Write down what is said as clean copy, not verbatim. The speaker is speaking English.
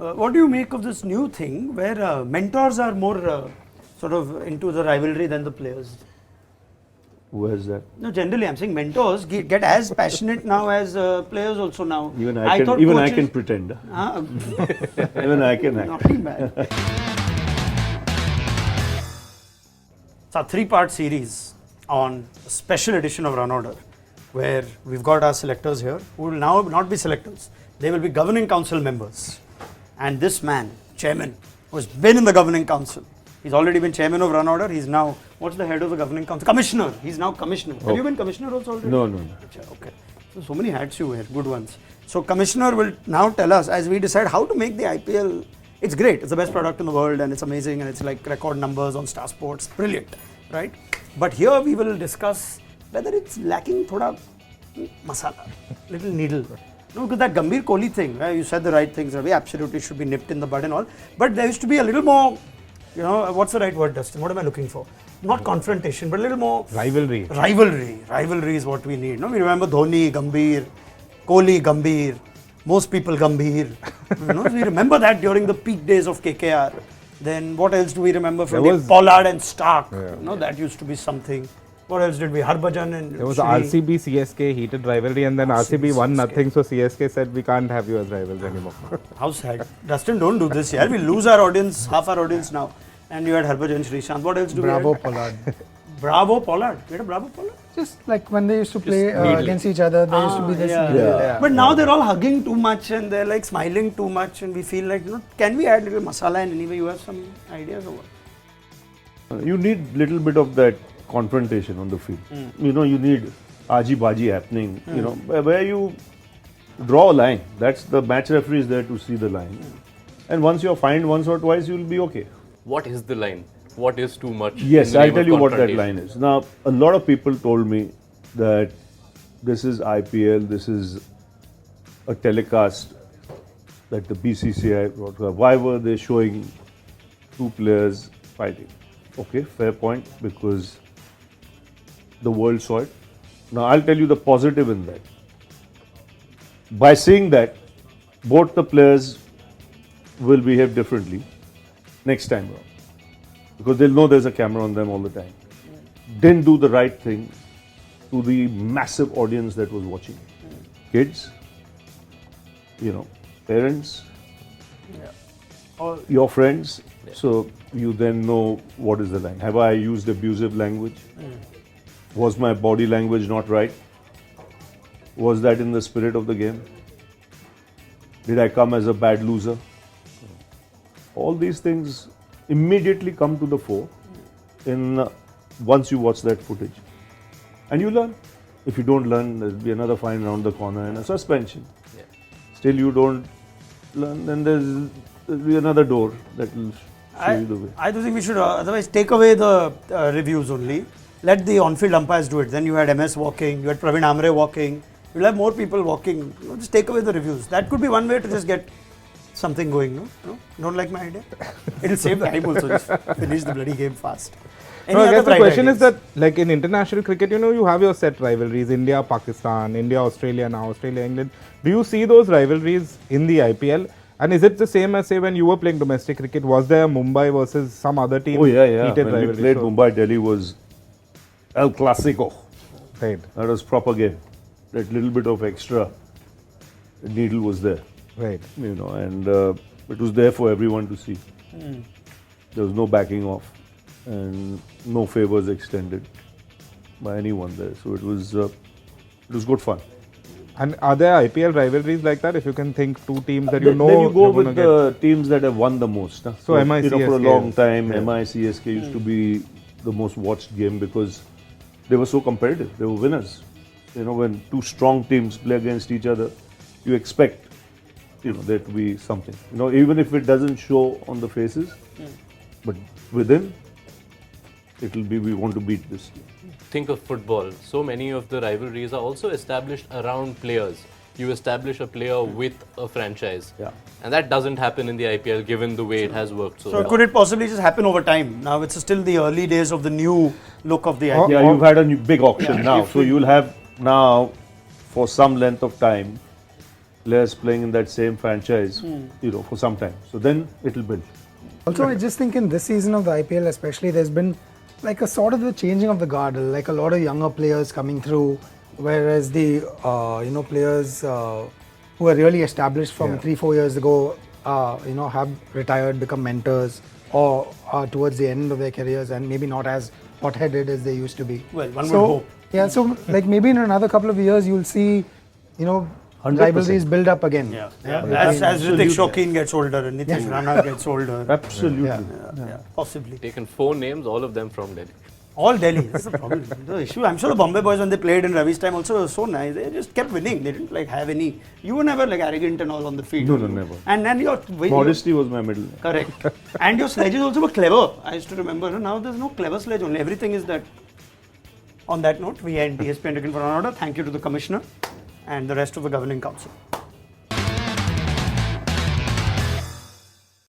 What do you make of this new thing where mentors are more sort of into the rivalry than the players? Where is that? No, generally I'm saying mentors get as passionate now as players also now. Even I can pretend. Even I can act. Naughty man. It's a 3-part series on a special edition of Runorder, where we've got our selectors here who will now not be selectors. They will be governing council members. And this man, chairman, who has been in the governing council, he's already been chairman of Runorder. He's now, what's the head of the governing council? Commissioner. He's now commissioner. Have you been commissioner also already? No. Okay. So many hats you wear, good ones. So commissioner will now tell us as we decide how to make the IPL. It's great. It's the best product in the world and it's amazing and it's like record numbers on Star Sports. Brilliant, right? But here we will discuss whether it's lacking thoda masala, little needle. No, because that Gambhir Kohli thing, right? You said the right things, Ravi, absolutely should be nipped in the bud and all. But there used to be a little more, you know, what's the right word, Dustin? What am I looking for? Not confrontation, but a little more rivalry. Rivalry is what we need. No, we remember Dhoni, Gambhir, Kohli, Gambhir, most people Gambhir. You know, we remember that during the peak days of KKR. Then what else do we remember from Pollard and Stark? Yeah. You know, that used to be something. What else did we? Harbhajan and there was RCB CSK heated rivalry, and then RCB won nothing, so CSK said we can't have you as rivals anymore. How sad. Dustin, don't do this here. We lose our audience, half our audience now. And you had Harbhajan, Srishant. What else do Bravo we have? Pollard. Bravo Pollard. You had a Bravo Pollard? Just like when they used to play against each other, there used to be this. But now they're all hugging too much and they're like smiling too much, and we feel like, you know, can we add little masala in any way? You have some ideas or what? You need little bit of that confrontation on the field. You know, you need aji-baji happening, you know, where you draw a line. That's the match referee is there to see the line. And once you're fined once or twice, you'll be okay. What is the line? What is too much? Yes, I'll tell you what that line is. Now, a lot of people told me that this is IPL, this is a telecast that the BCCI brought. Why were they showing two players fighting? Okay, fair point, because the world saw it. Now, I'll tell you the positive in that. By seeing that, both the players will behave differently next time around, because they'll know there's a camera on them all the time. Didn't do the right thing to the massive audience that was watching. Kids, you know, parents, your friends. So you then know what is the line. Have I used abusive language? Was my body language not right? Was that in the spirit of the game? Did I come as a bad loser? All these things immediately come to the fore once you watch that footage. And you learn. If you don't learn, there'll be another fine around the corner and a suspension. Yeah. Still you don't learn, then there'll be another door that will show you the way. I do think we should otherwise take away the reviews only. Let the on-field umpires do it. Then you had MS walking, you had Praveen Amre walking. You'll have more people walking. You know, just take away the reviews. That could be one way to just get something going, no? No? Don't like my idea? It'll save time also. Just finish the bloody game fast. No, I guess the question is that, like in international cricket, you know, you have your set rivalries, India, Pakistan, India, Australia, now Australia, England. Do you see those rivalries in the IPL? And is it the same as, say, when you were playing domestic cricket? Was there Mumbai versus some other team? Oh, yeah. Heated When rivalry? we played Mumbai, Delhi was El Clasico. Right. That was proper game. That little bit of extra needle was there. Right. You know, and it was there for everyone to see. There was no backing off and no favors extended by anyone there. So it was good fun. And are there IPL rivalries like that? If you can think two teams that you know. Then you go with the teams that have won the most. Huh? So MI, you know, for a CSK. long time, MI, CSK used to be the most watched game because they were so competitive. They were winners. You know, when two strong teams play against each other, you expect, you know, there to be something. You know, even if it doesn't show on the faces, but within, it will be, we want to beat this team. Think of football. So many of the rivalries are also established around players. You establish a player with a franchise. Yeah. And that doesn't happen in the IPL given the way it has worked so well. could it possibly just happen over time? Now it's still the early days of the new look of the IPL. Yeah, you've had a new big auction now. So you'll have now, for some length of time, players playing in that same franchise, for some time. So then it'll build. Also, I just think in this season of the IPL especially, there's been like a sort of the changing of the guard, like a lot of younger players coming through, whereas the players who are really established from 3-4 years ago, have retired, become mentors, or are towards the end of their careers and maybe not as hot-headed as they used to be. Well, one would hope. Yeah, so like maybe in another couple of years you'll see, 100%. rivalries build up again. As Hrithik Shokeen gets older and Nitish Rana gets older. Absolutely. Possibly. Taken 4 names, all of them from Delhi. All Delhi. That's the problem. The issue. I'm sure the Bombay boys when they played in Ravi's time also were so nice. They just kept winning. They didn't have any. You were never arrogant and all on the field. No, never. And your Modesty was my middle name. Correct. And your sledges also were clever. I used to remember. Now there's no clever sledge only. Everything is that. On that note, we end ESPN Cricinfo for Runorder. Thank you to the Commissioner and the rest of the Governing Council.